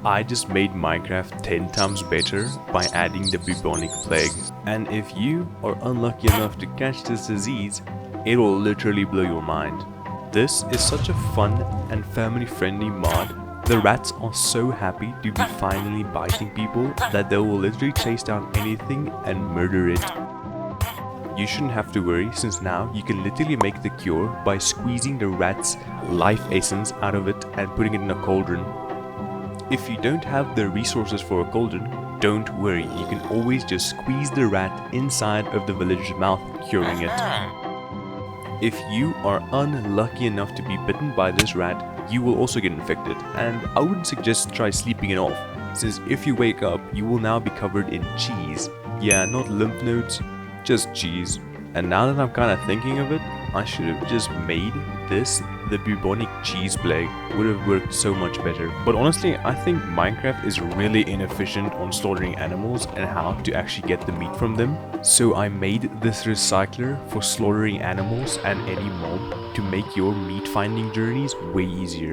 I just made Minecraft 10 times better by adding the bubonic plague. And if you are unlucky enough to catch this disease, it will literally blow your mind. This is such a fun and family friendly mod. The rats are so happy to be finally biting people that they will literally chase down anything and murder it. You shouldn't have to worry, since now you can literally make the cure by squeezing the rat's life essence out of it and putting it in a cauldron. If you don't have the resources for a cauldron, don't worry, you can always just squeeze the rat inside of the villager's mouth, curing it. If you are unlucky enough to be bitten by this rat, you will also get infected, and I wouldn't suggest try sleeping it off, since if you wake up, you will now be covered in cheese. Yeah, not lymph nodes, just cheese. And now that I'm kinda thinking of it, I should have just made this the bubonic cheese plague. Would have worked so much better. But honestly, I think Minecraft is really inefficient on slaughtering animals and how to actually get the meat from them. So I made this recycler for slaughtering animals and any mob to make your meat finding journeys way easier.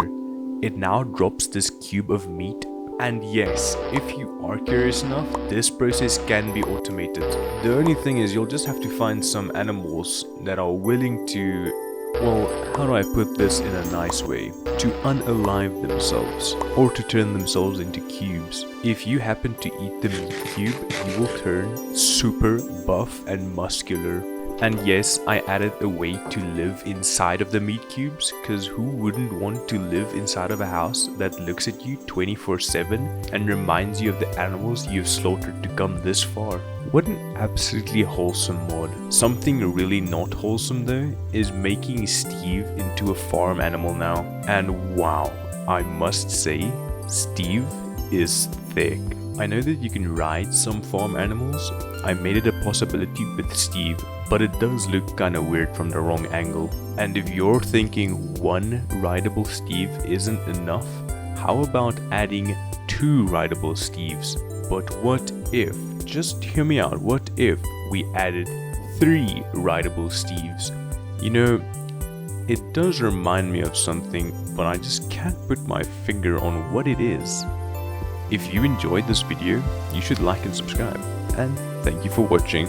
It now drops this cube of meat. And yes, if you are curious enough, this process can be automated. The only thing is you'll just have to find some animals that are willing to, well, how do I put this in a nice way? To unalive themselves, or to turn themselves into cubes. If you happen to eat the meat cube, you will turn super buff and muscular. And yes, I added a way to live inside of the meat cubes, cause who wouldn't want to live inside of a house that looks at you 24/7 and reminds you of the animals you've slaughtered to come this far? What an absolutely wholesome mod. Something really not wholesome though is making Steve into a farm animal now. And wow, I must say, Steve is thick. I know that you can ride some farm animals. I made it a possibility with Steve, but it does look kinda weird from the wrong angle. And if you're thinking one rideable Steve isn't enough, how about adding 2 rideable Steves? But what if, just hear me out, what if we added 3 rideable Steves? You know, it does remind me of something, but I just can't put my finger on what it is. If you enjoyed this video, you should like and subscribe, and thank you for watching.